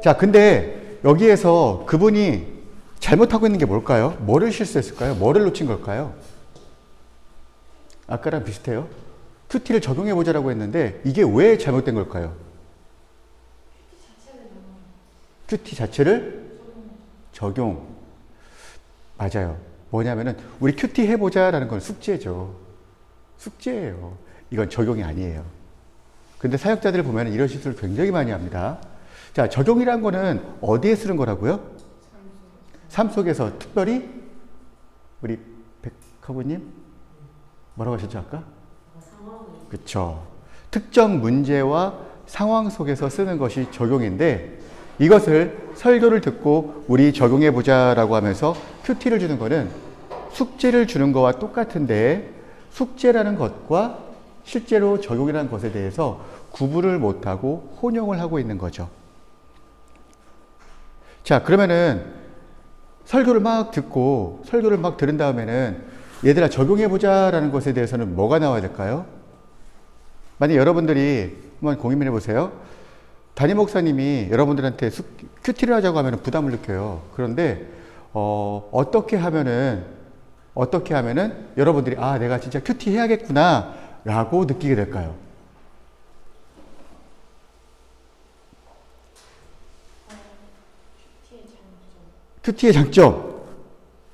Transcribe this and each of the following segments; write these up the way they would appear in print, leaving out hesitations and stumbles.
자, 근데 여기에서 그분이 잘못하고 있는 게 뭘까요? 뭐를 실수했을까요? 뭐를 놓친 걸까요? 아까랑 비슷해요. 큐티를 적용해보자라고 했는데 이게 왜 잘못된 걸까요? 큐티 자체를 적용. 맞아요. 뭐냐면은 우리 큐티 해보자라는 건 숙제죠. 숙제예요. 이건 적용이 아니에요. 근데 사역자들 보면 이런 실수를 굉장히 많이 합니다. 자, 적용이란 거는 어디에 쓰는 거라고요? 삶 속에서 특별히 우리 백하구님 뭐라고 하셨죠 아까? 그쵸. 특정 문제와 상황 속에서 쓰는 것이 적용인데 이것을 설교를 듣고 우리 적용해보자라고 하면서 큐티를 주는 거는 숙제를 주는 거와 똑같은데 숙제라는 것과 실제로 적용이라는 것에 대해서 구분을 못하고 혼용을 하고 있는 거죠. 자, 그러면은 설교를 막 듣고 설교를 막 들은 다음에는 얘들아 적용해보자라는 것에 대해서는 뭐가 나와야 될까요? 만약 여러분들이 한번 고민해 보세요. 담임 목사님이 여러분들한테 큐티를 하자고 하면 부담을 느껴요. 그런데 어떻게 하면은 여러분들이 아 내가 진짜 큐티 해야겠구나 라고 느끼게 될까요? 큐티의 장점.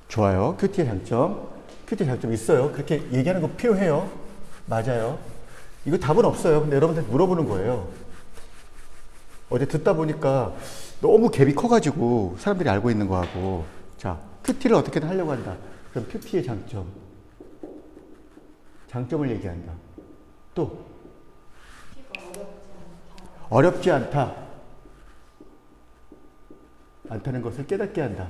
좋아요. 큐티의 장점. 큐티의 장점 있어요. 그렇게 얘기하는 거 필요해요. 맞아요. 이거 답은 없어요. 근데 여러분들 물어보는 거예요. 어제 듣다 보니까 너무 갭이 커가지고 사람들이 알고 있는 거하고. 자, 큐티를 어떻게든 하려고 한다. 그럼 큐티의 장점. 장점을 얘기한다. 또 어렵지 않다. 않다는 것을 깨닫게 한다.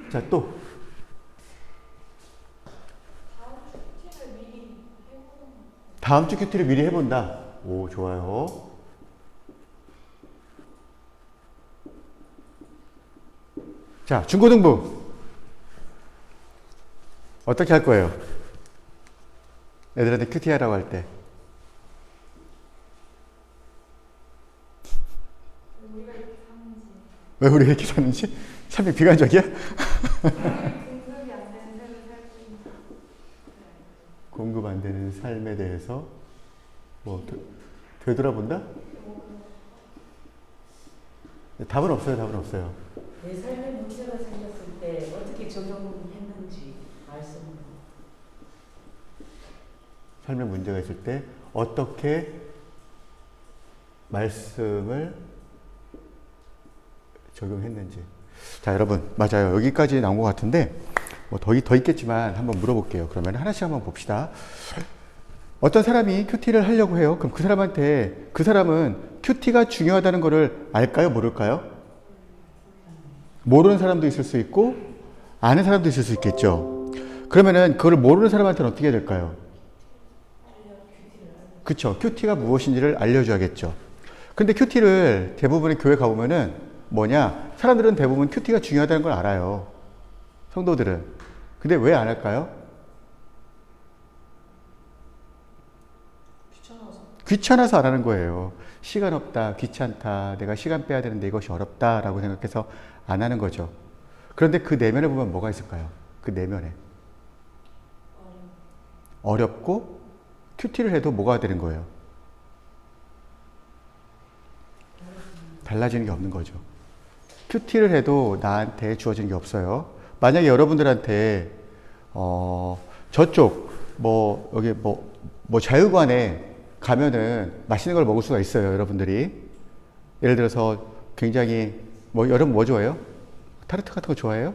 자, 또 다음 주 큐티를 미리 해본다. 오, 좋아요. 자, 중고등부 어떻게 할 거예요? 애들한테 큐티 하라고 할 때. 왜 우리 이렇게 사는지? 참 비관적이야? 공급 안 되는 삶에 대해서 뭐 되돌아본다? 답은 없어요. 답은 없어요. 내 삶에 문제가 생겼을 때 어떻게 적용했는지 말씀으로. 삶에 문제가 있을 때 어떻게 말씀을 적용했는지. 자, 여러분 맞아요. 여기까지 나온 것 같은데 뭐 더 있겠지만 한번 물어볼게요. 그러면 하나씩 한번 봅시다. 어떤 사람이 큐티를 하려고 해요. 그럼 그 사람은 큐티가 중요하다는 것을 알까요? 모를까요? 모르는 사람도 있을 수 있고 아는 사람도 있을 수 있겠죠. 그러면은 그걸 모르는 사람한테는 어떻게 해야 될까요? 그쵸. 큐티가 무엇인지를 알려줘야겠죠. 근데 큐티를 대부분의 교회 가보면은 뭐냐? 사람들은 대부분 큐티가 중요하다는 걸 알아요. 성도들은. 근데 왜 안 할까요? 귀찮아서 안 하는 거예요. 시간 없다, 귀찮다, 내가 시간 빼야 되는데 이것이 어렵다라고 생각해서 안 하는 거죠. 그런데 그 내면에 보면 뭐가 있을까요? 그 내면에. 어렵고 큐티를 해도 뭐가 되는 거예요? 달라지는 게 없는 거죠. 큐티를 해도 나한테 주어지는 게 없어요. 만약에 여러분들한테 저쪽 여기 자유관에 가면은 맛있는 걸 먹을 수가 있어요. 여러분들이 예를 들어서 굉장히 여러분 뭐 좋아해요? 타르트 같은 거 좋아해요?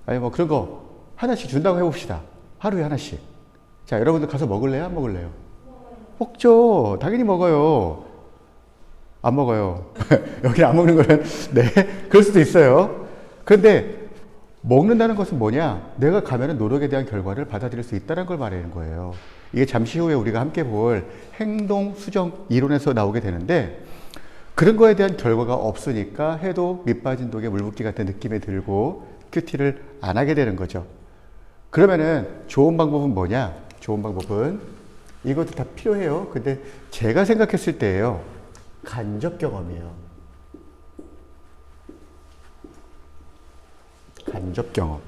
아니 그런 거 하나씩 준다고 해봅시다. 하루에 하나씩. 자, 여러분들 가서 먹을래요? 안 먹을래요? 먹죠. 당연히 먹어요. 안 먹어요. 여기 안 먹는 거는 네, 그럴 수도 있어요. 그런데 먹는다는 것은 뭐냐? 내가 가면은 노력에 대한 결과를 받아들일 수 있다는 걸 말하는 거예요. 이게 잠시 후에 우리가 함께 볼 행동 수정 이론에서 나오게 되는데 그런 거에 대한 결과가 없으니까 해도 밑 빠진 독에 물 붓기 같은 느낌이 들고 큐티를 안 하게 되는 거죠. 그러면은 좋은 방법은 뭐냐? 좋은 방법은 이것도 다 필요해요. 근데 제가 생각했을 때예요. 간접 경험이에요. 간접 경험.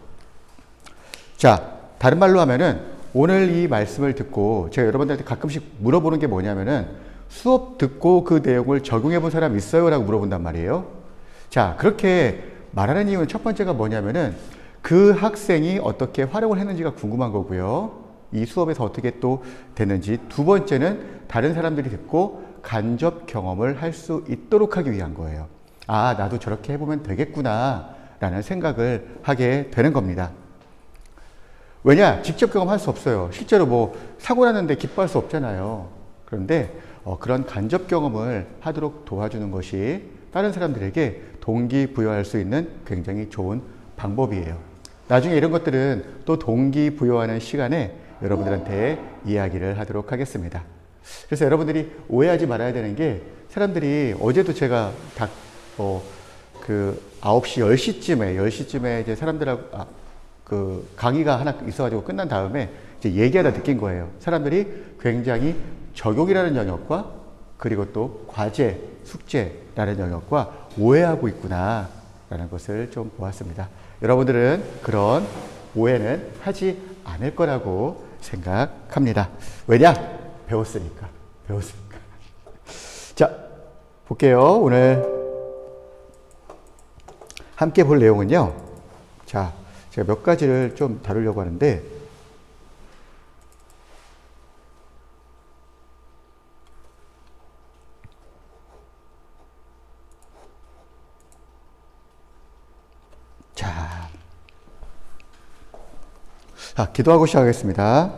자, 다른 말로 하면은 오늘 이 말씀을 듣고 제가 여러분들한테 가끔씩 물어보는 게 뭐냐면은 수업 듣고 그 내용을 적용해 본 사람 있어요? 라고 물어본단 말이에요. 자, 그렇게 말하는 이유는 첫 번째가 뭐냐면은 그 학생이 어떻게 활용을 했는지가 궁금한 거고요. 이 수업에서 어떻게 또 됐는지. 두 번째는 다른 사람들이 듣고 간접 경험을 할 수 있도록 하기 위한 거예요. 아, 나도 저렇게 해보면 되겠구나 라는 생각을 하게 되는 겁니다. 왜냐? 직접 경험할 수 없어요. 실제로 뭐 사고 났는데 기뻐할 수 없잖아요. 그런데 그런 간접 경험을 하도록 도와주는 것이 다른 사람들에게 동기부여할 수 있는 굉장히 좋은 방법이에요. 나중에 이런 것들은 또 동기부여하는 시간에 여러분들한테 이야기를 하도록 하겠습니다. 그래서 여러분들이 오해하지 말아야 되는 게 사람들이 어제도 제가 그 9시, 10시쯤에 이제 사람들하고 그 강의가 하나 있어가지고 끝난 다음에 이제 얘기하다 느낀 거예요. 사람들이 굉장히 적용이라는 영역과 그리고 또 과제, 숙제라는 영역과 오해하고 있구나라는 것을 좀 보았습니다. 여러분들은 그런 오해는 하지 않을 거라고 생각합니다. 왜냐? 배웠으니까. 자, 볼게요. 오늘 함께 볼 내용은요. 자, 제가 몇 가지를 좀 다루려고 하는데, 자, 기도하고 시작하겠습니다.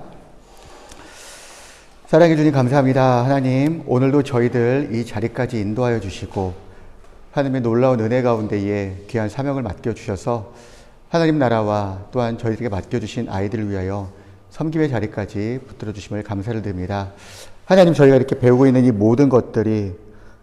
사랑해 주님 감사합니다. 하나님, 오늘도 저희들 이 자리까지 인도하여 주시고 하나님의 놀라운 은혜 가운데에 귀한 사명을 맡겨주셔서 하나님 나라와 또한 저희들에게 맡겨주신 아이들을 위하여 섬김의 자리까지 붙들어 주심을 감사를 드립니다. 하나님, 저희가 이렇게 배우고 있는 이 모든 것들이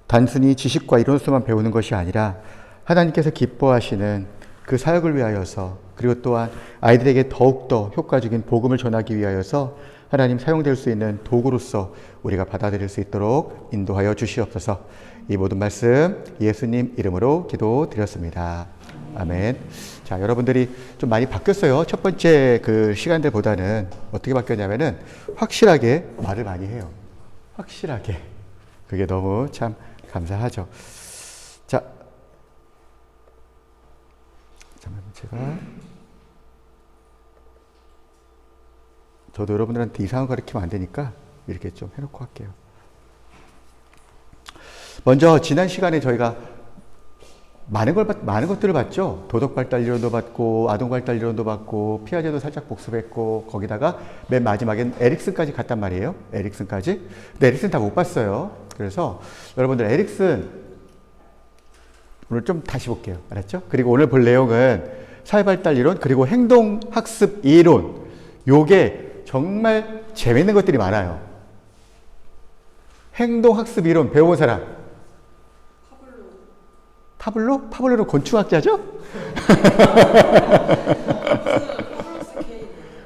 단순히 지식과 이론수만 배우는 것이 아니라 하나님께서 기뻐하시는 그 사역을 위하여서, 그리고 또한 아이들에게 더욱더 효과적인 복음을 전하기 위하여서 하나님 사용될 수 있는 도구로서 우리가 받아들일 수 있도록 인도하여 주시옵소서. 이 모든 말씀 예수님 이름으로 기도드렸습니다. 아멘. 자, 여러분들이 좀 많이 바뀌었어요. 첫 번째 그 시간들보다는 어떻게 바뀌었냐면은 확실하게 말을 많이 해요. 확실하게. 그게 너무 참 감사하죠. 자, 잠깐만 제가 저도 여러분들한테 이상한 거 가르치면 안 되니까 이렇게 좀 해놓고 할게요. 먼저 지난 시간에 저희가 많은 것들을 봤죠. 도덕발달 이론도 봤고 아동발달 이론도 봤고 피아제도 살짝 복습했고 거기다가 맨 마지막엔 에릭슨까지 갔단 말이에요. 에릭슨까지. 근데 에릭슨 다 못 봤어요. 그래서 여러분들 에릭슨 오늘 좀 다시 볼게요. 알았죠? 그리고 오늘 볼 내용은 사회발달 이론 그리고 행동학습 이론. 요게 정말 재밌는 것들이 많아요. 행동학습 이론 배워본 사람? 파블로? 파블로는 곤충학자죠?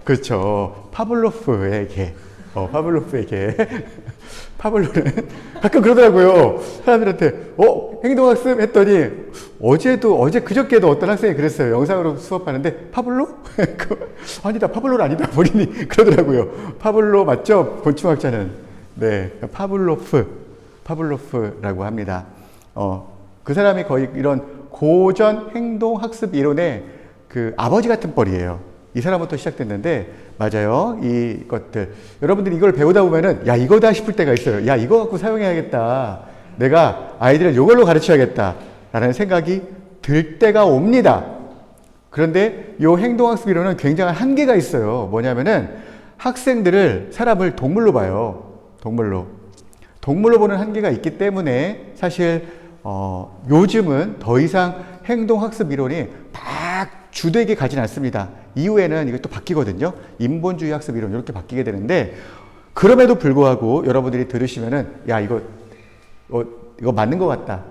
그렇죠. 파블로프의 개. 파블로프의 개. 파블로는 가끔 그러더라고요. 사람들한테 행동학습 했더니 어제 그저께도 어떤 학생이 그랬어요. 영상으로 수업하는데 파블로? 아니다. 파블로는 아니다. 본인이 그러더라고요. 파블로 맞죠? 곤충학자는. 네. 파블로프라고 합니다. 그 사람이 거의 이런 고전 행동학습 이론의 그 아버지 같은 뻘이에요. 이 사람부터 시작됐는데, 맞아요. 이것들. 여러분들이 이걸 배우다 보면은, 야, 이거다 싶을 때가 있어요. 야, 이거 갖고 사용해야겠다. 내가 아이들을 이걸로 가르쳐야겠다. 라는 생각이 들 때가 옵니다. 그런데 이 행동학습 이론은 굉장한 한계가 있어요. 뭐냐면은 사람을 동물로 봐요. 동물로 보는 한계가 있기 때문에 사실 요즘은 더 이상 행동학습 이론이 막 주되게 가진 않습니다. 이후에는 이게 또 바뀌거든요. 인본주의 학습 이론 이렇게 바뀌게 되는데 그럼에도 불구하고 여러분들이 들으시면은 야 이거 맞는 것 같다.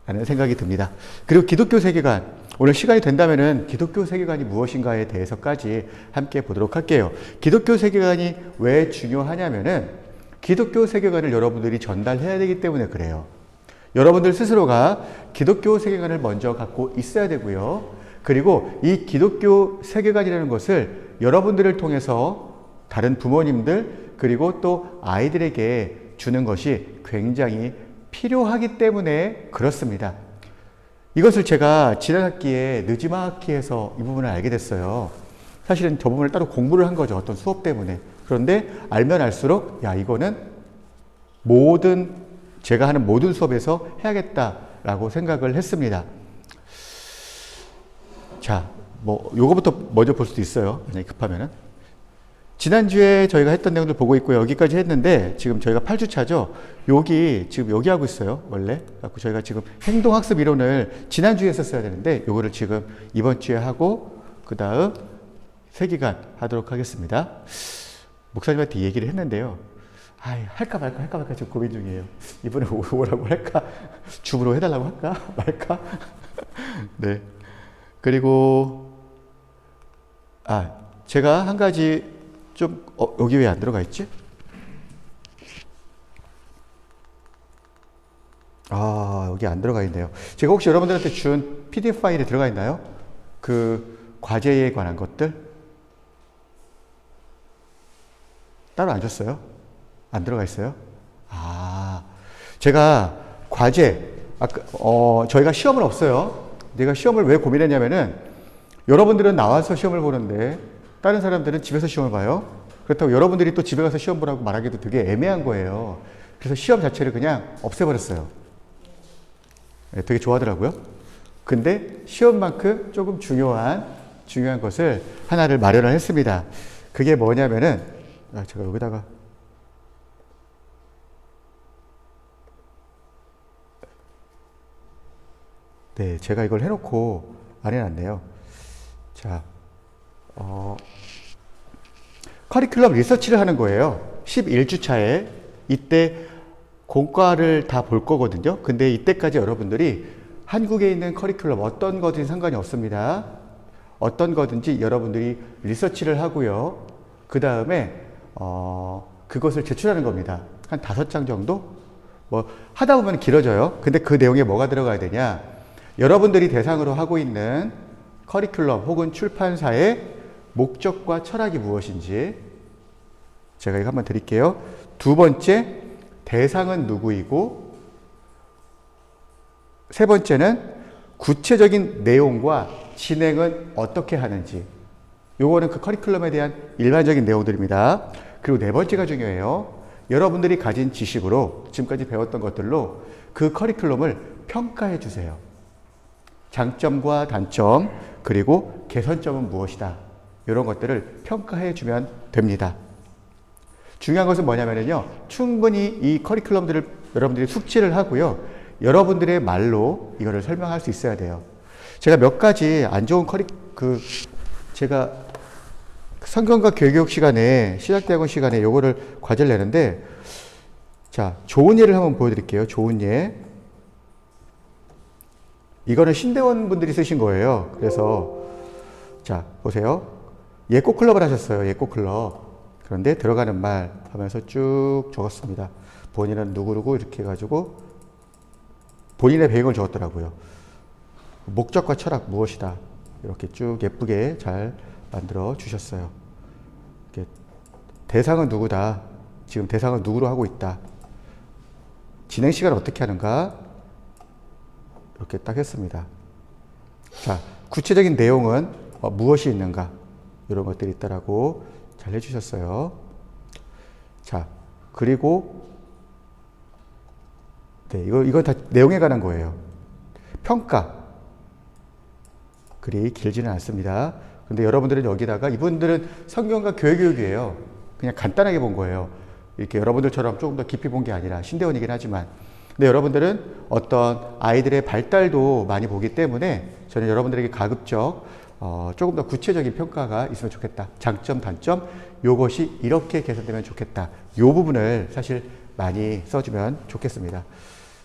라는 생각이 듭니다. 그리고 기독교 세계관 오늘 시간이 된다면은 기독교 세계관이 무엇인가에 대해서까지 함께 보도록 할게요. 기독교 세계관이 왜 중요하냐면은 기독교 세계관을 여러분들이 전달해야 되기 때문에 그래요. 여러분들 스스로가 기독교 세계관을 먼저 갖고 있어야 되고요. 그리고 이 기독교 세계관이라는 것을 여러분들을 통해서 다른 부모님들 그리고 또 아이들에게 주는 것이 굉장히 필요하기 때문에 그렇습니다. 이것을 제가 지난 학기에 느지막히에서 이 부분을 알게 됐어요. 사실은 저 부분을 따로 공부를 한 거죠. 어떤 수업 때문에. 그런데 알면 알수록 야, 이거는 제가 하는 모든 수업에서 해야겠다라고 생각을 했습니다. 자, 요거부터 먼저 볼 수도 있어요. 만약에 급하면은. 지난주에 저희가 했던 내용들 보고 있고요. 여기까지 했는데 지금 저희가 8주차죠. 지금 여기 하고 있어요. 원래. 그래서 저희가 지금 행동학습 이론을 지난주에 했었어야 되는데 요거를 지금 이번 주에 하고 그 다음 3기간 하도록 하겠습니다. 목사님한테 얘기를 했는데요. 할까 말까 지금 고민 중이에요. 이번에 오라고 할까? 줌으로 해달라고 할까? 말까? 네. 그리고, 제가 한 가지 여기 왜 안 들어가 있지? 여기 안 들어가 있네요. 제가 혹시 여러분들한테 준 PDF 파일에 들어가 있나요? 그 과제에 관한 것들? 따로 안 줬어요? 안 들어가 있어요? 제가 과제, 저희가 시험은 없어요. 내가 시험을 왜 고민했냐면은 여러분들은 나와서 시험을 보는데 다른 사람들은 집에서 시험을 봐요. 그렇다고 여러분들이 또 집에 가서 시험 보라고 말하기도 되게 애매한 거예요. 그래서 시험 자체를 그냥 없애버렸어요. 네, 되게 좋아하더라고요. 근데 시험만큼 조금 중요한 것을 하나를 마련을 했습니다. 그게 뭐냐면은, 제가 여기다가, 네, 제가 이걸 해놓고 안 해놨네요. 자, 커리큘럼 리서치를 하는 거예요. 11주차에. 이때 공과를 다 볼 거거든요. 근데 이때까지 여러분들이 한국에 있는 커리큘럼 어떤 거든지 상관이 없습니다. 어떤 거든지 여러분들이 리서치를 하고요. 그 다음에 그것을 제출하는 겁니다. 한 5장 정도? 하다 보면 길어져요. 근데 그 내용에 뭐가 들어가야 되냐? 여러분들이 대상으로 하고 있는 커리큘럼 혹은 출판사의 목적과 철학이 무엇인지 제가 이거 한번 드릴게요. 2번째, 대상은 누구이고 3번째는 구체적인 내용과 진행은 어떻게 하는지. 요거는 그 커리큘럼에 대한 일반적인 내용들입니다. 그리고 4번째가 중요해요. 여러분들이 가진 지식으로 지금까지 배웠던 것들로 그 커리큘럼을 평가해 주세요. 장점과 단점, 그리고 개선점은 무엇이다. 이런 것들을 평가해 주면 됩니다. 중요한 것은 뭐냐면요. 충분히 이 커리큘럼들을 여러분들이 숙지를 하고요. 여러분들의 말로 이거를 설명할 수 있어야 돼요. 제가 몇 가지 안 좋은 제가 성경과 교육 시간에, 신학대학원 시간에 요거를 과제를 내는데, 자, 좋은 예를 한번 보여드릴게요. 좋은 예. 이거는 신대원 분들이 쓰신 거예요. 그래서, 자, 보세요. 예꼬 클럽을 하셨어요. 예꼬 클럽. 그런데 들어가는 말 하면서 쭉 적었습니다. 본인은 누구누구 이렇게 해가지고 본인의 배경을 적었더라고요. 목적과 철학 무엇이다. 이렇게 쭉 예쁘게 잘 만들어 주셨어요. 이렇게 대상은 누구다. 지금 대상은 누구로 하고 있다. 진행 시간을 어떻게 하는가. 이렇게 딱 했습니다. 자, 구체적인 내용은 무엇이 있는가. 이런 것들이 있다라고 잘 해주셨어요. 자, 그리고 네, 이거 다 내용에 관한 거예요. 평가. 글이 길지는 않습니다. 근데 여러분들은 여기다가 이분들은 성경과 교회교육이에요. 그냥 간단하게 본 거예요. 이렇게 여러분들처럼 조금 더 깊이 본 게 아니라 신대원이긴 하지만. 근데 여러분들은 어떤 아이들의 발달도 많이 보기 때문에 저는 여러분들에게 가급적 조금 더 구체적인 평가가 있으면 좋겠다. 장점, 단점, 요것이 이렇게 개선되면 좋겠다. 요 부분을 사실 많이 써주면 좋겠습니다.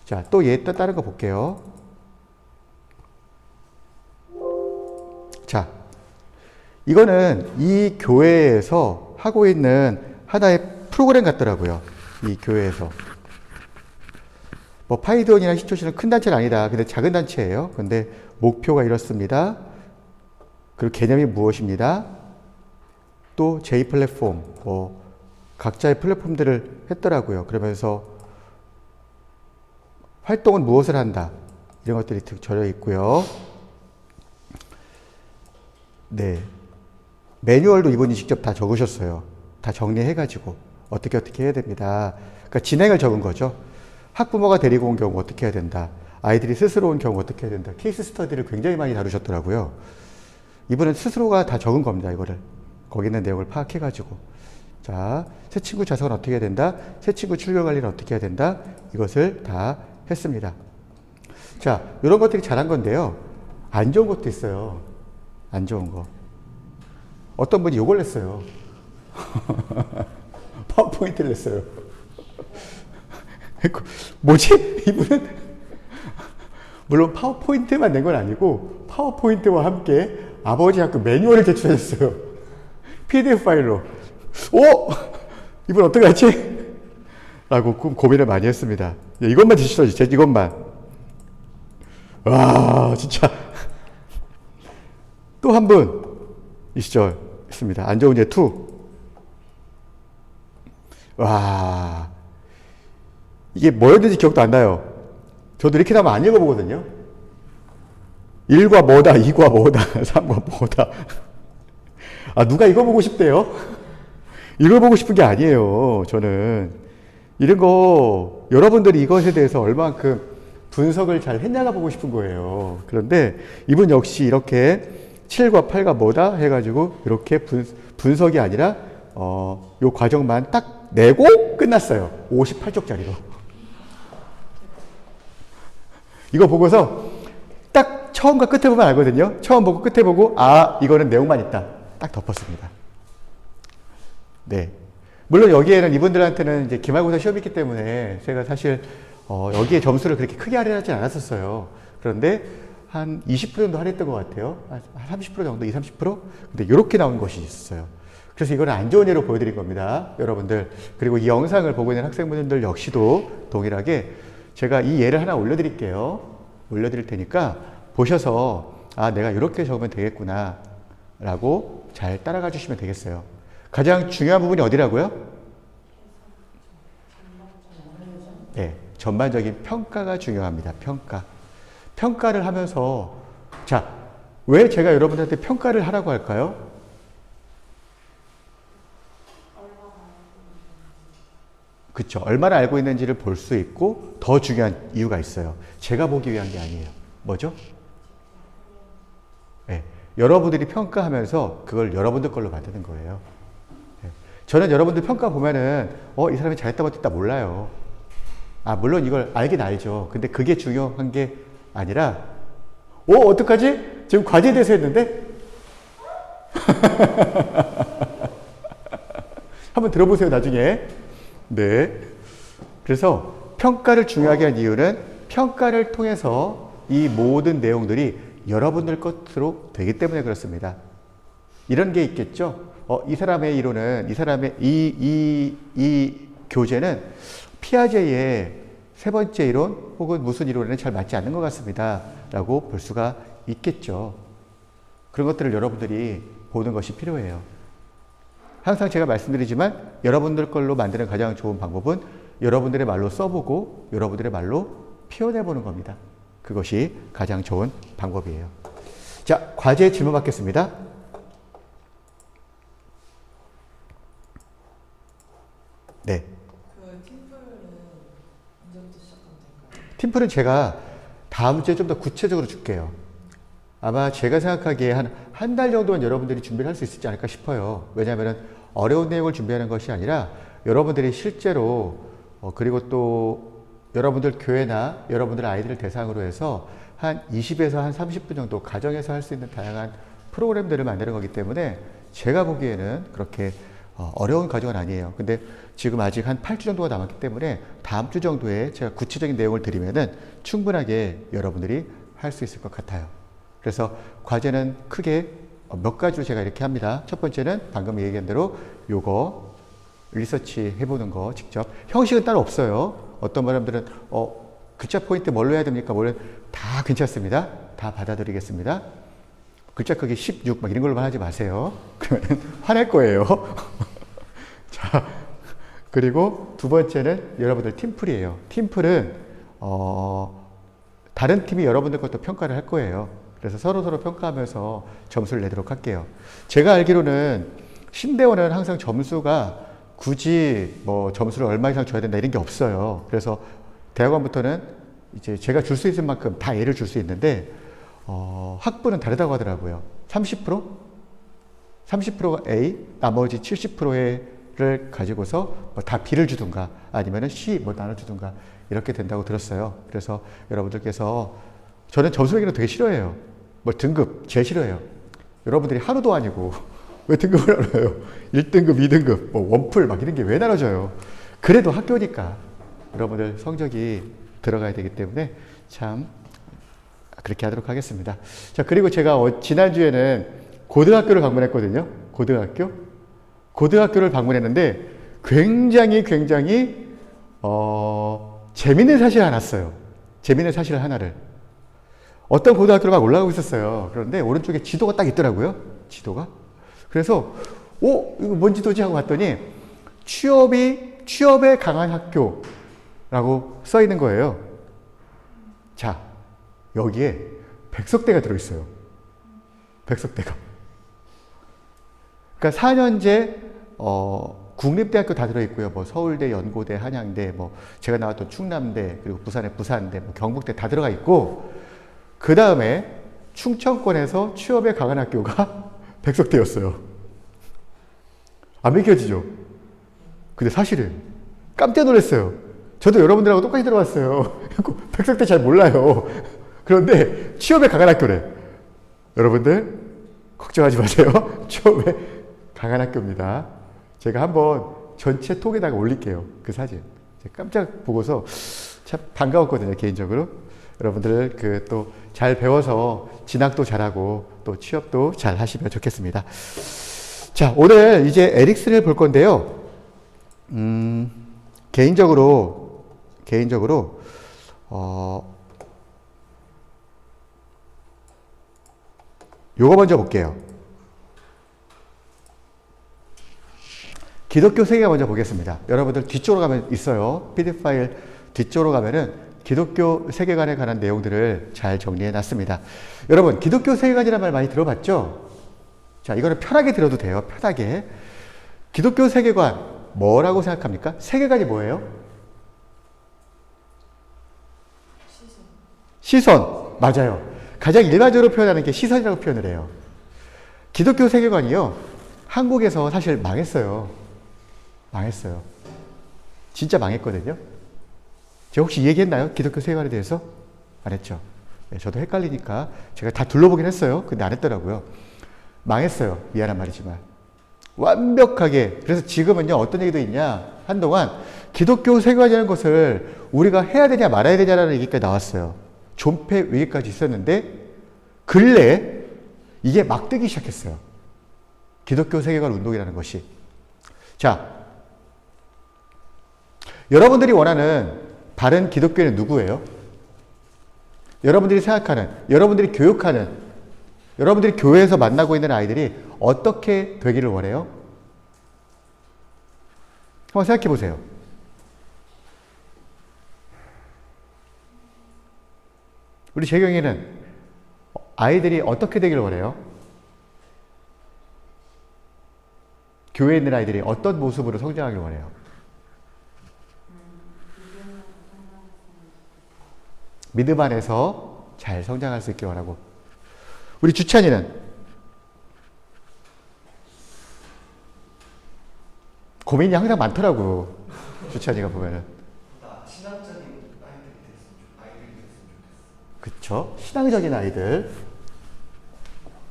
자, 또 다른 거 볼게요. 자, 이거는 이 교회에서 하고 있는 하나의 프로그램 같더라고요. 이 교회에서. 파이드원이나 시초시는 큰 단체는 아니다. 근데 작은 단체예요. 근데 목표가 이렇습니다. 그리고 개념이 무엇입니다. 또 J 플랫폼, 뭐 각자의 플랫폼들을 했더라고요. 그러면서 활동은 무엇을 한다. 이런 것들이 적혀 있고요. 네. 매뉴얼도 이분이 직접 다 적으셨어요. 다 정리해가지고 어떻게 해야 됩니다. 그러니까 진행을 적은 거죠. 학부모가 데리고 온 경우 어떻게 해야 된다. 아이들이 스스로 온 경우 어떻게 해야 된다. 케이스 스터디를 굉장히 많이 다루셨더라고요. 이분은 스스로가 다 적은 겁니다. 이거를. 거기 있는 내용을 파악해가지고. 자, 새 친구 좌석은 어떻게 해야 된다. 새 친구 출결 관리는 어떻게 해야 된다. 이것을 다 했습니다. 자, 이런 것들이 잘한 건데요. 안 좋은 것도 있어요. 안 좋은 거. 어떤 분이 욕을 냈어요. 파워포인트를 냈어요. 뭐지? 이분은 물론 파워포인트만 낸 건 아니고 파워포인트와 함께 아버지 학교 매뉴얼을 제출했어요. PDF 파일로. 오! 이분 어떡하지? 라고 고민을 많이 했습니다. 이것만 주시죠. 이것만. 와, 진짜. 또 한 분, 이 시절 있습니다. 안 좋은 예 2. 와, 이게 뭐였는지 기억도 안 나요. 저도 이렇게 나면 안 읽어보거든요. 1과 뭐다, 2과 뭐다, 3과 뭐다. 아, 누가 이거 보고 싶대요? 읽어보고 싶은 게 아니에요. 저는. 이런 거, 여러분들이 이것에 대해서 얼마만큼 분석을 잘 했냐가 보고 싶은 거예요. 그런데 이분 역시 이렇게 7과 8과 뭐다 해가지고 이렇게 분석이 아니라 요 과정만 딱 내고 끝났어요. 58쪽짜리로. 이거 보고서 딱 처음과 끝에 보면 알거든요. 처음 보고 끝에 보고 아, 이거는 내용만 있다. 딱 덮었습니다. 네. 물론 여기에는 이분들한테는 이제 기말고사 시험이 있기 때문에 제가 사실 여기에 점수를 그렇게 크게 할인하지 않았었어요. 그런데 한 20% 정도 할인했던 것 같아요. 한 30% 정도, 20, 30%? 근데 이렇게 나온 것이 있었어요. 그래서 이거는 안 좋은 예로 보여드린 겁니다. 여러분들. 그리고 이 영상을 보고 있는 학생분들 역시도 동일하게 제가 이 예를 하나 올려드릴게요. 올려드릴 테니까 보셔서 아, 내가 이렇게 적으면 되겠구나 라고 잘 따라가 주시면 되겠어요. 가장 중요한 부분이 어디라고요? 네, 전반적인 평가가 중요합니다. 평가. 평가를 하면서 자, 왜 제가 여러분들한테 평가를 하라고 할까요? 그렇죠. 얼마나 알고 있는지를 볼 수 있고 더 중요한 이유가 있어요. 제가 보기 위한 게 아니에요. 뭐죠? 네, 여러분들이 평가하면서 그걸 여러분들 걸로 만드는 거예요. 네, 저는 여러분들 평가 보면은 이 사람이 잘했다 못했다 몰라요. 아, 물론 이걸 알긴 알죠. 근데 그게 중요한 게 아니라 어떡하지? 지금 과제에 대해서 했는데? 한번 들어보세요, 나중에. 네. 그래서 평가를 중요하게 한 이유는 평가를 통해서 이 모든 내용들이 여러분들 것으로 되기 때문에 그렇습니다. 이런 게 있겠죠? 이 사람의 이론은, 이 사람의 이 교재는 피아제의 세 번째 이론 혹은 무슨 이론에는 잘 맞지 않는 것 같습니다. 라고 볼 수가 있겠죠. 그런 것들을 여러분들이 보는 것이 필요해요. 항상 제가 말씀드리지만 여러분들 걸로 만드는 가장 좋은 방법은 여러분들의 말로 써보고 여러분들의 말로 표현해보는 겁니다. 그것이 가장 좋은 방법이에요. 자, 과제 질문 받겠습니다. 네. 팀플은 제가 다음 주에 좀 더 구체적으로 줄게요. 아마 제가 생각하기에 한 달 정도는 여러분들이 준비를 할 수 있지 않을까 싶어요. 왜냐하면 어려운 내용을 준비하는 것이 아니라 여러분들이 실제로 그리고 또 여러분들 교회나 여러분들 아이들을 대상으로 해서 한 20에서 한 30분 정도 가정에서 할 수 있는 다양한 프로그램들을 만드는 거기 때문에 제가 보기에는 그렇게 어려운 과정은 아니에요. 근데 지금 아직 한 8주 정도가 남았기 때문에 다음 주 정도에 제가 구체적인 내용을 드리면은 충분하게 여러분들이 할 수 있을 것 같아요. 그래서 과제는 크게 몇 가지로 제가 이렇게 합니다. 첫 번째는 방금 얘기한 대로 요거 리서치 해보는 거 직접. 형식은 따로 없어요. 어떤 사람들은 글자 포인트 뭘로 해야 됩니까? 다 괜찮습니다. 다 받아들이겠습니다. 글자 크기 16 막 이런 걸로만 하지 마세요. 그러면 화낼 거예요. 자, 그리고 두 번째는 여러분들 팀플이에요. 팀플은 다른 팀이 여러분들 것도 평가를 할 거예요. 그래서 서로 평가하면서 점수를 내도록 할게요. 제가 알기로는 신대원은 항상 점수가 굳이 뭐 점수를 얼마 이상 줘야 된다 이런 게 없어요. 그래서 대학원부터는 이제 제가 줄 수 있을 만큼 다 A를 줄 수 있는데 학부는 다르다고 하더라고요. 30%? 30%가 A, 나머지 70%를 가지고서 뭐다 B를 주든가 아니면은 C 뭐 나눠주든가 이렇게 된다고 들었어요. 그래서 여러분들께서 저는 점수 매기는 되게 싫어해요. 뭐 등급 제일 싫어해요. 여러분들이 하루도 아니고 왜 등급을 나눠요? 1등급, 2등급, 뭐 원풀 막 이런 게 왜 나눠져요? 그래도 학교니까 여러분들 성적이 들어가야 되기 때문에 참 그렇게 하도록 하겠습니다. 자, 그리고 제가 지난주에는 고등학교를 방문했거든요. 고등학교를 방문했는데 굉장히 재밌는 사실을 하나 왔어요. 재밌는 사실 하나를. 어떤 고등학교로 막 올라가고 있었어요. 그런데 오른쪽에 지도가 딱 있더라고요. 지도가. 그래서 이거 뭔 지도지 하고 봤더니 취업에 강한 학교라고 써 있는 거예요. 자, 여기에 백석대가 들어있어요. 백석대가. 그러니까 4년제 국립대학교 다 들어있고요. 뭐 서울대, 연고대, 한양대, 뭐 제가 나왔던 충남대, 그리고 부산의 부산대, 뭐 경북대 다 들어가 있고, 그 다음에 충청권에서 취업에 강한 학교가 백석대였어요. 안 믿겨지죠? 근데 사실은 깜짝 놀랐어요. 저도 여러분들하고 똑같이 들어왔어요. 백석대 잘 몰라요. 그런데 취업에 강한 학교래. 여러분들 걱정하지 마세요. 취업에 강한 학교입니다. 제가 한번 전체 톡에다가 올릴게요. 그 사진. 제가 깜짝 보고서 참 반가웠거든요. 개인적으로. 여러분들 또 잘 배워서 진학도 잘하고 또 취업도 잘 하시면 좋겠습니다. 자, 오늘 이제 에릭슨을 볼 건데요. 개인적으로 요거 먼저 볼게요. 기독교 세계가 먼저 보겠습니다. 여러분들 뒤쪽으로 가면 있어요. PDF 파일 뒤쪽으로 가면은 기독교 세계관에 관한 내용들을 잘 정리해 놨습니다. 여러분, 기독교 세계관이라는 말 많이 들어봤죠? 자, 이거는 편하게 들어도 돼요. 편하게. 기독교 세계관, 뭐라고 생각합니까? 세계관이 뭐예요? 시선. 맞아요. 가장 일반적으로 표현하는 게 시선이라고 표현을 해요. 기독교 세계관이요. 한국에서 사실 망했어요. 진짜 망했거든요. 제가 혹시 얘기했나요? 기독교 세계관에 대해서? 안 했죠. 네, 저도 헷갈리니까 제가 다 둘러보긴 했어요. 근데 안 했더라고요. 망했어요. 미안한 말이지만. 완벽하게. 그래서 지금은요, 어떤 얘기도 있냐. 한동안 기독교 세계관이라는 것을 우리가 해야 되냐 말아야 되냐라는 얘기까지 나왔어요. 존폐 위기까지 있었는데 근래에 이게 막 뜨기 시작했어요. 기독교 세계관 운동이라는 것이. 자, 여러분들이 원하는 바른 기독교인은 누구예요? 여러분들이 생각하는, 여러분들이 교육하는, 여러분들이 교회에서 만나고 있는 아이들이 어떻게 되기를 원해요? 한번 생각해 보세요. 우리 재경이는 아이들이 어떻게 되기를 원해요? 교회에 있는 아이들이 어떤 모습으로 성장하기를 원해요? 믿음 안에서 잘 성장할 수 있길 원하고. 우리 주찬이는 고민이 항상 많더라고. 주찬이가 보면은. 신앙적인 아이들이 됐으면 좋겠어. 그쵸? 신앙적인 아이들.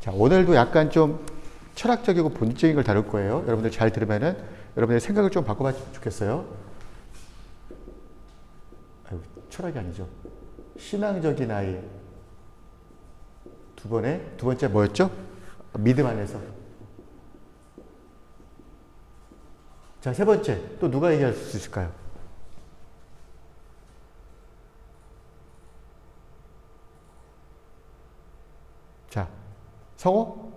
자, 오늘도 약간 좀 철학적이고 본질적인 걸 다룰 거예요. 여러분들 잘 들으면은 여러분들 생각을 좀 바꿔봤으면 좋겠어요. 아유, 철학이 아니죠. 신앙적인 아이. 두 번째 뭐였죠? 믿음 안에서. 자, 세 번째. 또 누가 얘기할 수 있을까요? 자, 성호?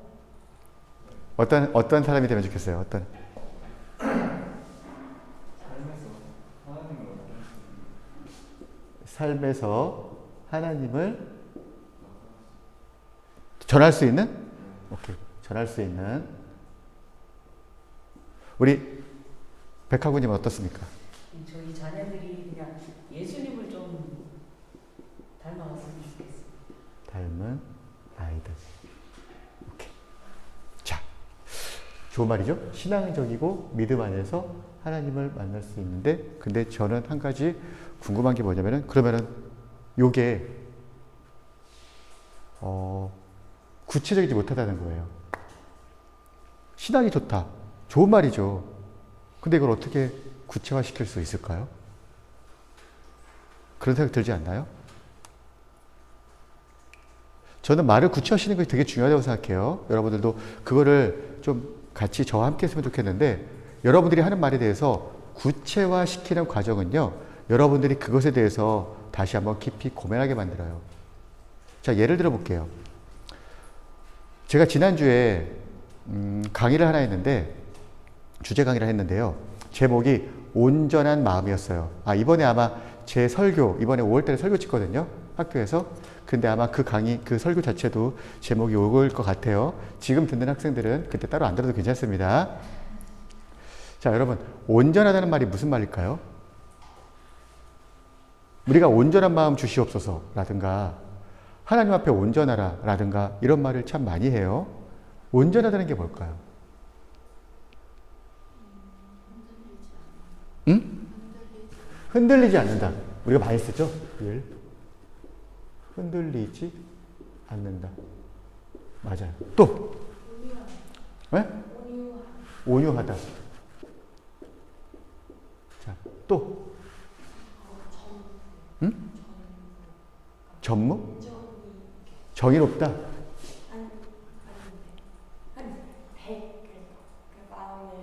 어떤 사람이 되면 좋겠어요? 어떤? 삶에서 하나님을 전할 수 있는? 오케이. 전할 수 있는. 우리 백하구님은 어떻습니까? 저희 자녀들이 그냥 예수님을 좀 닮아갔으면 좋겠어요. 닮은 아이들. 오케이. 자, 좋은 말이죠. 신앙적이고 믿음 안에서 하나님을 만날 수 있는데, 근데 저는 한 가지 궁금한 게 뭐냐면은, 그러면은 요게 구체적이지 못하다는 거예요. 신앙이 좋다. 좋은 말이죠. 근데 이걸 어떻게 구체화시킬 수 있을까요? 그런 생각 들지 않나요? 저는 말을 구체화시키는 것이 되게 중요하다고 생각해요. 여러분들도 그거를 좀 같이 저와 함께 했으면 좋겠는데, 여러분들이 하는 말에 대해서 구체화시키는 과정은요, 여러분들이 그것에 대해서 다시 한번 깊이 고민하게 만들어요. 자, 예를 들어 볼게요. 제가 지난주에 강의를 하나 했는데, 주제 강의를 했는데요. 제목이 온전한 마음이었어요. 이번에 아마 제 설교, 이번에 5월달에 설교 찍거든요. 학교에서. 근데 아마 그 강의, 그 설교 자체도 제목이 이걸 것 같아요. 지금 듣는 학생들은 그때 따로 안 들어도 괜찮습니다. 자, 여러분, 온전하다는 말이 무슨 말일까요? 우리가 온전한 마음 주시옵소서라든가, 하나님 앞에 온전하라 라든가 이런 말을 참 많이 해요. 온전하다는 게 뭘까요? 응? 흔들리지 않는다. 우리가 많이 쓰죠? 흔들리지 않는다. 맞아요. 또? 네? 온유하다. 자, 또? 응? 전무? 정의롭다.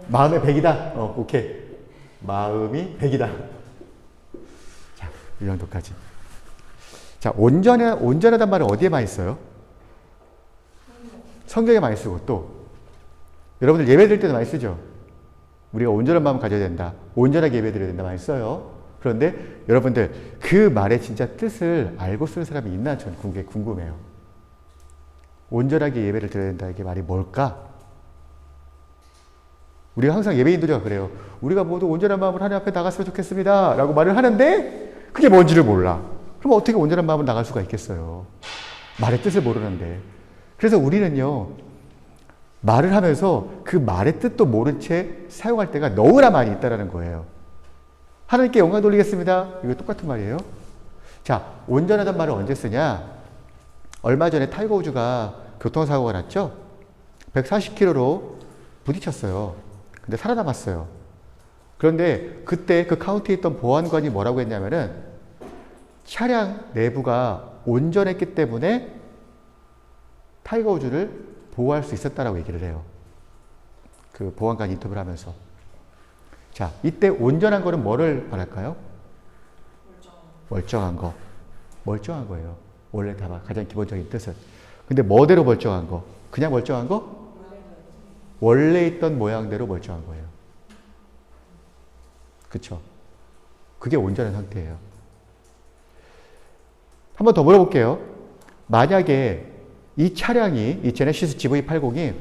마음의 백이다. 오케이. 마음이 백이다. 자, 이 정도까지. 자, 온전하단 말은 어디에 많이 써요? 성경에 많이 쓰고, 또 여러분들 예배 드릴 때도 많이 쓰죠. 우리가 온전한 마음을 가져야 된다. 온전하게 예배 드려야 된다. 많이 써요. 그런데 여러분들 그 말의 진짜 뜻을 알고 쓰는 사람이 있나 저는 그게 궁금해요. 온전하게 예배를 드려야 된다. 이게 말이 뭘까? 우리가 항상 예배인들이 그래요. 우리가 모두 온전한 마음으로 하나님 앞에 나갔으면 좋겠습니다. 라고 말을 하는데 그게 뭔지를 몰라. 그럼 어떻게 온전한 마음으로 나갈 수가 있겠어요? 말의 뜻을 모르는데. 그래서 우리는요, 말을 하면서 그 말의 뜻도 모른 채 사용할 때가 너무나 많이 있다는 거예요. 하나님께 영광 돌리겠습니다. 이거 똑같은 말이에요. 자, 온전하단 말을 언제 쓰냐? 얼마 전에 타이거 우즈가 교통사고가 났죠? 140km로 부딪혔어요. 근데 살아남았어요. 그런데 그때 그 카운티에 있던 보안관이 뭐라고 했냐면은 차량 내부가 온전했기 때문에 타이거 우즈를 보호할 수 있었다라고 얘기를 해요. 그 보안관 인터뷰를 하면서. 자, 이때 온전한 거는 뭐를 말할까요? 멀쩡한 거. 멀쩡한 거예요. 원래 다 가장 기본적인 뜻은. 근데 뭐대로 멀쩡한 거? 그냥 멀쩡한 거? 원래 있던 모양대로 멀쩡한 거예요. 그쵸? 그게 온전한 상태예요. 한 번 더 물어볼게요. 만약에 이 차량이, 이 제네시스 GV80이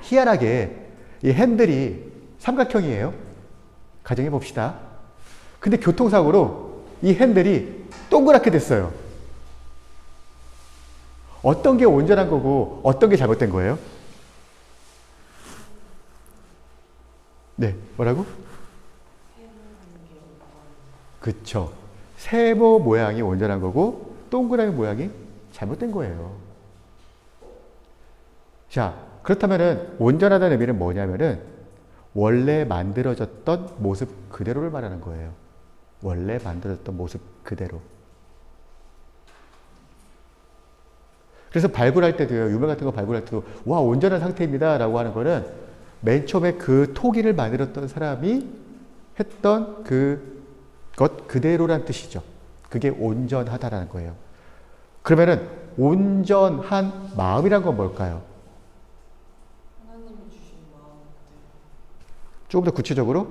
희한하게 이 핸들이 삼각형이에요. 가정해 봅시다. 근데 교통사고로 이 핸들이 동그랗게 됐어요. 어떤 게 온전한 거고 어떤 게 잘못된 거예요? 네, 뭐라고? 그쵸. 세모 모양이 온전한 거고 동그라미 모양이 잘못된 거예요. 자, 그렇다면은 온전하다는 의미는 뭐냐면은 원래 만들어졌던 모습 그대로를 말하는 거예요. 원래 만들어졌던 모습 그대로. 그래서 발굴할 때도요, 유물 같은 거 발굴할 때도 와, 온전한 상태입니다 라고 하는 거는 맨 처음에 그 토기를 만들었던 사람이 했던 그것 그대로란 뜻이죠. 그게 온전하다라는 거예요. 그러면은 온전한 마음이란 건 뭘까요? 하나님이 주신 마음들 조금 더 구체적으로?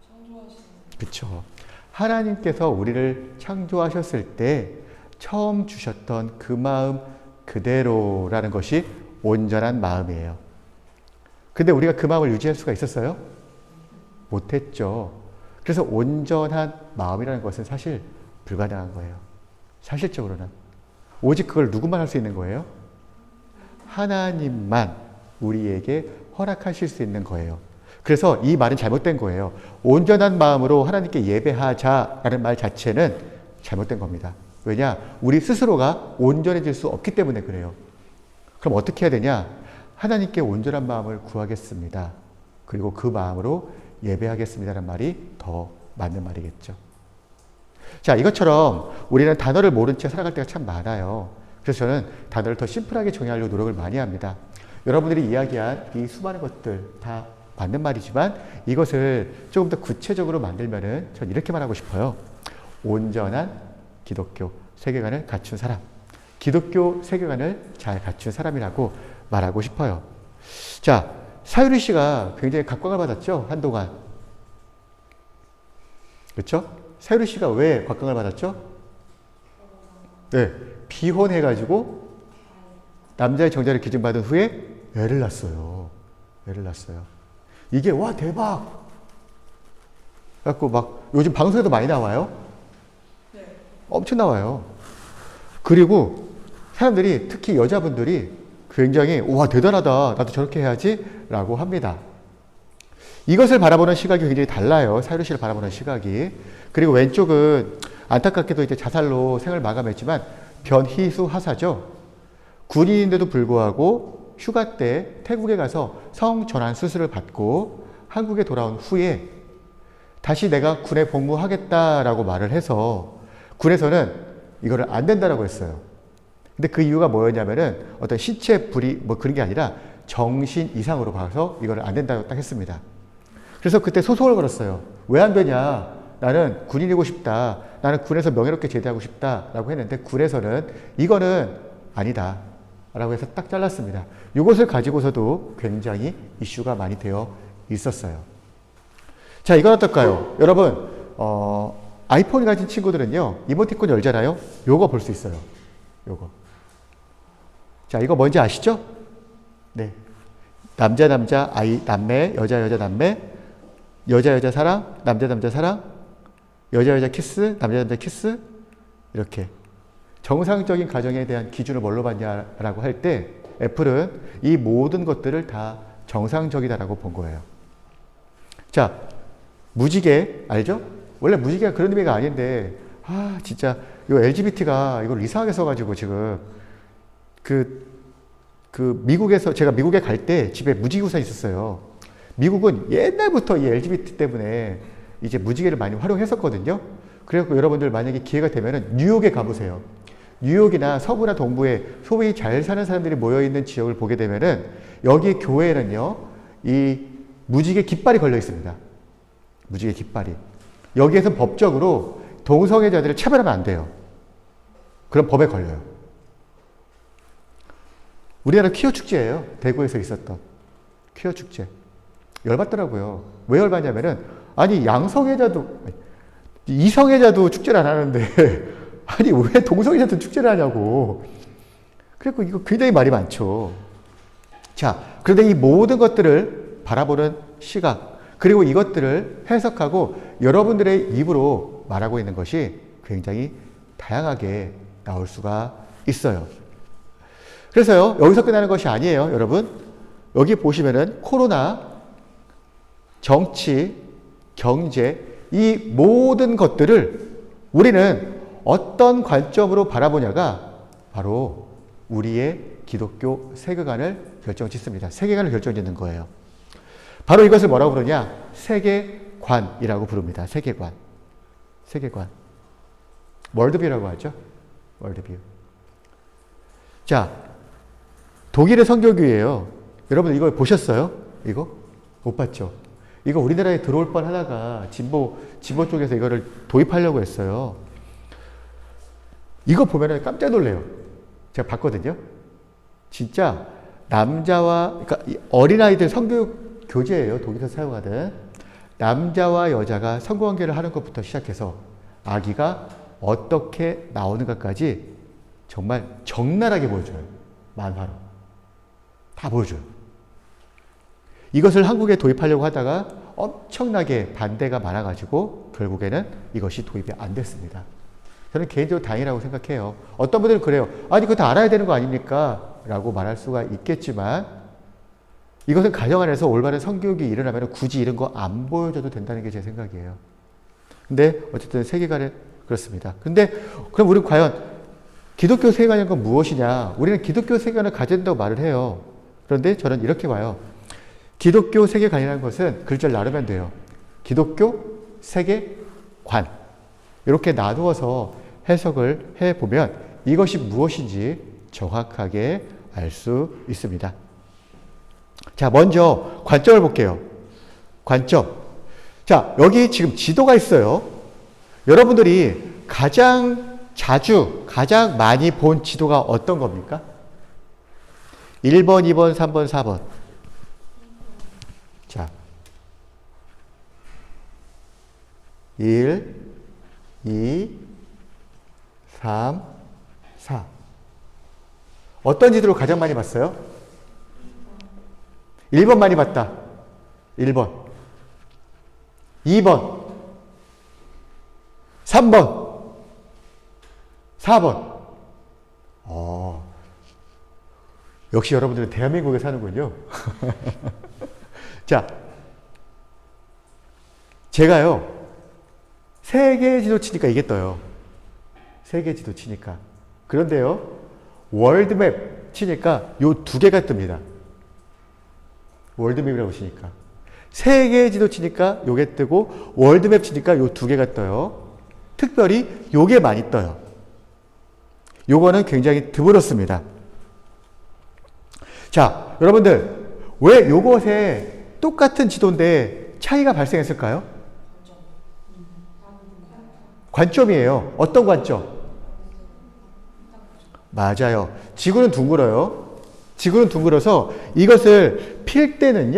창조하시는 그렇죠. 하나님께서 우리를 창조하셨을 때 처음 주셨던 그 마음 그대로라는 것이 온전한 마음이에요. 근데 우리가 그 마음을 유지할 수가 있었어요? 못했죠. 그래서 온전한 마음이라는 것은 사실 불가능한 거예요. 사실적으로는. 오직 그걸 누구만 할 수 있는 거예요? 하나님만 우리에게 허락하실 수 있는 거예요. 그래서 이 말은 잘못된 거예요. 온전한 마음으로 하나님께 예배하자라는 말 자체는 잘못된 겁니다. 왜냐? 우리 스스로가 온전해질 수 없기 때문에 그래요. 그럼 어떻게 해야 되냐? 하나님께 온전한 마음을 구하겠습니다. 그리고 그 마음으로 예배하겠습니다라는 말이 더 맞는 말이겠죠. 자, 이것처럼 우리는 단어를 모른 채 살아갈 때가 참 많아요. 그래서 저는 단어를 더 심플하게 정의하려고 노력을 많이 합니다. 여러분들이 이야기한 이 수많은 것들 다 맞는 말이지만 이것을 조금 더 구체적으로 만들면은 전 이렇게 말하고 싶어요. 온전한 기독교 세계관을 갖춘 사람. 기독교 세계관을 잘 갖춘 사람이라고 말하고 싶어요. 자, 사유리 씨가 굉장히 각광을 받았죠? 한동안. 그렇죠? 사유리 씨가 왜 각광을 받았죠? 네, 비혼해가지고 남자의 정자를 기증받은 후에 애를 낳았어요. 애를 낳았어요. 이게 와 대박! 그래갖고 막 요즘 방송에도 많이 나와요. 네. 엄청 나와요. 그리고 사람들이 특히 여자분들이 굉장히 와 대단하다 나도 저렇게 해야지 라고 합니다. 이것을 바라보는 시각이 굉장히 달라요. 사유리 씨를 바라보는 시각이. 그리고 왼쪽은 안타깝게도 이제 자살로 생을 마감했지만 변희수 하사죠. 군인인데도 불구하고 휴가 때 태국에 가서 성전환 수술을 받고 한국에 돌아온 후에 다시 내가 군에 복무하겠다라고 말을 해서 군에서는 이거를 안 된다라고 했어요. 근데 그 이유가 뭐였냐면은 어떤 신체 불이 뭐 그런 게 아니라 정신 이상으로 봐서 이거를 안 된다고 딱 했습니다. 그래서 그때 소송을 걸었어요. 왜 안 되냐? 나는 군인이고 싶다. 나는 군에서 명예롭게 제대하고 싶다라고 했는데 군에서는 이거는 아니다. 라고 해서 딱 잘랐습니다. 이것을 가지고서도 굉장히 이슈가 많이 되어 있었어요. 자, 이건 어떨까요? 여러분, 아이폰을 가진 친구들은요, 이모티콘 열잖아요? 요거 볼 수 있어요. 요거. 자, 이거 뭔지 아시죠? 네. 남자, 남자, 아이, 남매, 여자, 여자, 남매, 여자, 여자 사랑, 남자, 남자 사랑, 여자, 여자 키스, 남자, 남자 키스, 이렇게. 정상적인 가정에 대한 기준을 뭘로 봤냐라고 할 때 애플은 이 모든 것들을 다 정상적이다라고 본 거예요. 자, 무지개 알죠? 원래 무지개가 그런 의미가 아닌데 진짜 이 LGBT가 이걸 이상하게 써가지고 지금 미국에서 제가 미국에 갈 때 집에 무지개 우산이 있었어요. 미국은 옛날부터 이 LGBT 때문에 이제 무지개를 많이 활용했었거든요. 그래서 여러분들 만약에 기회가 되면은 뉴욕에 가보세요. 뉴욕이나 서부나 동부에 소위 잘 사는 사람들이 모여있는 지역을 보게 되면은 여기 교회에는요, 이 무지개 깃발이 걸려 있습니다. 무지개 깃발이. 여기에서 법적으로 동성애자들을 차별하면 안 돼요. 그럼 법에 걸려요. 우리나라 퀴어 축제예요. 대구에서 있었던 퀴어 축제. 열받더라고요. 왜 열받냐면은 아니 이성애자도 축제를 안 하는데 아니 왜 동성애자도 축제를 하냐고. 그래서 이거 굉장히 말이 많죠. 자, 그런데 이 모든 것들을 바라보는 시각 그리고 이것들을 해석하고 여러분들의 입으로 말하고 있는 것이 굉장히 다양하게 나올 수가 있어요. 그래서요, 여기서 끝나는 것이 아니에요, 여러분. 여기 보시면은 코로나, 정치, 경제 이 모든 것들을 우리는 어떤 관점으로 바라보냐가 바로 우리의 기독교 세계관을 결정짓습니다. 세계관을 결정짓는 거예요. 바로 이것을 뭐라고 부르냐? 세계관이라고 부릅니다. 세계관. 세계관. 월드뷰라고 하죠. 월드뷰. 자, 독일의 선교교회예요. 여러분 이거 보셨어요? 이거? 못 봤죠? 이거 우리나라에 들어올 뻔 하다가 진보 쪽에서 이거를 도입하려고 했어요. 이거 보면은 깜짝 놀래요. 제가 봤거든요. 진짜 남자와, 그러니까 어린아이들 성교육 교재예요. 독일에서 사용하는. 남자와 여자가 성관계를 하는 것부터 시작해서 아기가 어떻게 나오는가까지 정말 적나라하게 보여줘요. 만화로. 다 보여줘요. 이것을 한국에 도입하려고 하다가 엄청나게 반대가 많아가지고 결국에는 이것이 도입이 안 됐습니다. 저는 개인적으로 다행이라고 생각해요. 어떤 분들은 그래요. 아니, 그거 다 알아야 되는 거 아닙니까? 라고 말할 수가 있겠지만 이것은 가정 안에서 올바른 성교육이 일어나면 굳이 이런 거 안 보여줘도 된다는 게 제 생각이에요. 근데 어쨌든 세계관은 그렇습니다. 근데 그럼 우리는 과연 기독교 세계관이란 건 무엇이냐? 우리는 기독교 세계관을 가져야 된다고 말을 해요. 그런데 저는 이렇게 봐요. 기독교 세계관이라는 것은 글자를 나누면 돼요. 기독교 세계관. 이렇게 나누어서 해석을 해보면 이것이 무엇인지 정확하게 알 수 있습니다. 자, 먼저 관점을 볼게요. 관점. 자, 여기 지금 지도가 있어요. 여러분들이 가장 자주, 가장 많이 본 지도가 어떤 겁니까? 1번, 2번, 3번, 4번. 자, 1, 2, 3, 4. 어떤 지도를 가장 많이 봤어요? 1번 많이 봤다. 1번. 2번. 3번. 4번. 역시 여러분들은 대한민국에 사는군요. 자, 제가요, 세계 지도 치니까 이게 떠요. 세계 지도 치니까. 그런데요, 월드맵 치니까 요 두 개가 뜹니다. 월드맵이라고 치니까. 세계 지도 치니까 요게 뜨고, 월드맵 치니까 요 두 개가 떠요. 특별히 요게 많이 떠요. 요거는 굉장히 드물었습니다. 자, 여러분들, 왜 요것에 똑같은 지도인데 차이가 발생했을까요? 관점이에요. 어떤 관점? 맞아요. 지구는 둥글어요. 지구는 둥글어서 이것을 필 때는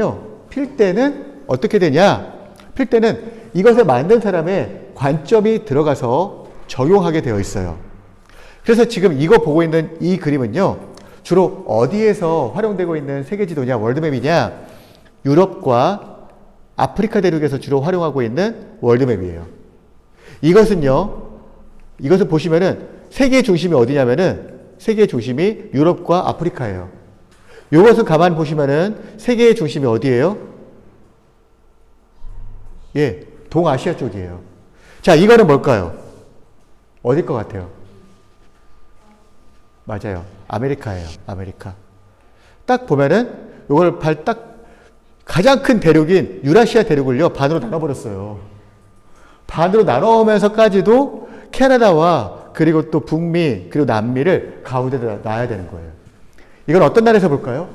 어떻게 되냐? 필 때는 이것을 만든 사람의 관점이 들어가서 적용하게 되어 있어요. 그래서 지금 이거 보고 있는 이 그림은요, 주로 어디에서 활용되고 있는 세계 지도냐, 월드맵이냐? 유럽과 아프리카 대륙에서 주로 활용하고 있는 월드맵이에요. 이것을 보시면은 세계의 중심이 어디냐면은 세계의 중심이 유럽과 아프리카예요. 이것을 가만히 보시면은 세계의 중심이 어디예요? 예, 동아시아 쪽이에요. 자, 이거는 뭘까요? 어딜 것 같아요? 맞아요. 아메리카예요. 아메리카. 딱 보면은 이걸 가장 큰 대륙인 유라시아 대륙을요, 반으로 나눠버렸어요. 반으로 나눠오면서까지도 캐나다와 그리고 또 북미 그리고 남미를 가운데다 놔야 되는 거예요. 이건 어떤 나라에서 볼까요?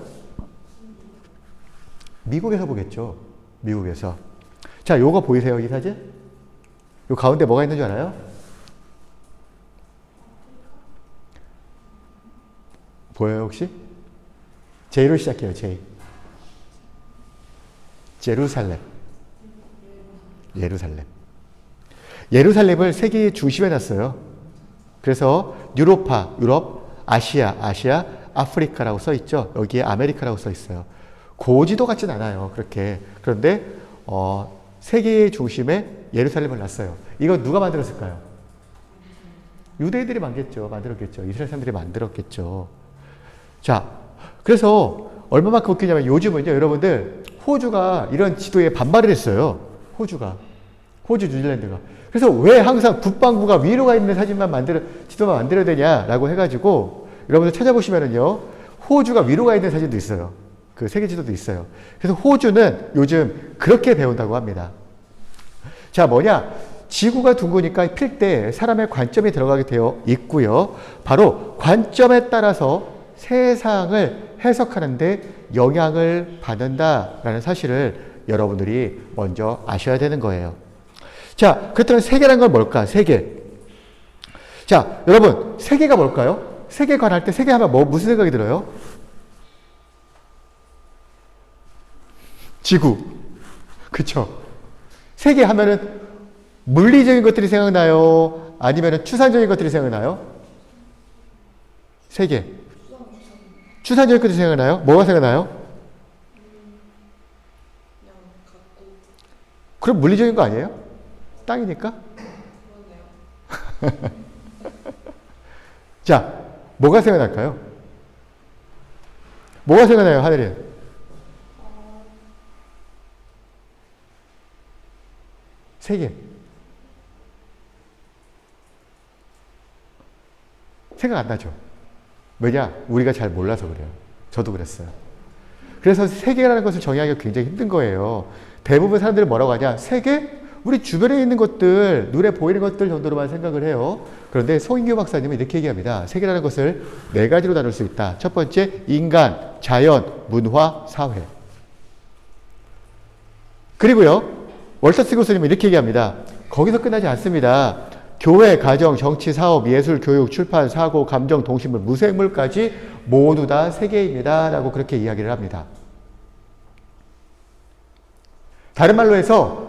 미국에서 보겠죠. 미국에서. 자, 요거 보이세요? 이 사진? 요 가운데 뭐가 있는 줄 알아요? 보여요, 혹시? J로 시작해요, J. 제루살렘. 예루살렘. 예루살렘을 세계의 중심에 놨어요. 그래서 유럽, 아시아, 아프리카라고 써 있죠. 여기에 아메리카라고 써 있어요. 고지도 같진 않아요. 그렇게. 그런데 세계의 중심에 예루살렘을 놨어요. 이거 누가 만들었을까요? 유대인들이 만들었겠죠. 이스라엘 사람들이 만들었겠죠. 자, 그래서 얼마만큼 웃기냐면 요즘은요, 여러분들 호주가 이런 지도에 반발을 했어요. 호주, 뉴질랜드가. 그래서 왜 항상 북반구가 위로 가 있는 지도만 만들어야 되냐라고 해가지고 여러분들 찾아보시면은요, 호주가 위로 가 있는 사진도 있어요. 그 세계 지도도 있어요. 그래서 호주는 요즘 그렇게 배운다고 합니다. 자, 지구가 둥그니까 필 때 사람의 관점이 들어가게 되어 있고요. 바로 관점에 따라서 세상을 해석하는데 영향을 받는다라는 사실을 여러분들이 먼저 아셔야 되는 거예요. 자, 그렇다면 세계란 건 뭘까? 세계. 자, 여러분, 세계가 뭘까요? 세계 관할 때 세계 하면 무슨 생각이 들어요? 지구. 그쵸? 세계 하면은 물리적인 것들이 생각나요? 아니면은 추상적인 것들이 생각나요? 세계. 추상적인 것들이 생각나요? 뭐가 생각나요? 그냥 갖고 그럼 물리적인 거 아니에요? 땅이니까? 그러네요. 자, 뭐가 생각날까요? 뭐가 생각나요, 하늘이? 세계. 생각 안 나죠? 왜냐? 우리가 잘 몰라서 그래요. 저도 그랬어요. 그래서 세계라는 것을 정의하기가 굉장히 힘든 거예요. 대부분 사람들은 뭐라고 하냐? 세계? 우리 주변에 있는 것들, 눈에 보이는 것들 정도로만 생각을 해요. 그런데 송인교 박사님은 이렇게 얘기합니다. 세계라는 것을 네 가지로 나눌 수 있다. 첫 번째, 인간, 자연, 문화, 사회. 그리고요, 월터스 교수님은 이렇게 얘기합니다. 거기서 끝나지 않습니다. 교회, 가정, 정치, 사업, 예술, 교육, 출판, 사고, 감정, 동식물, 무생물까지 모두 다 세계입니다. 라고 그렇게 이야기를 합니다. 다른 말로 해서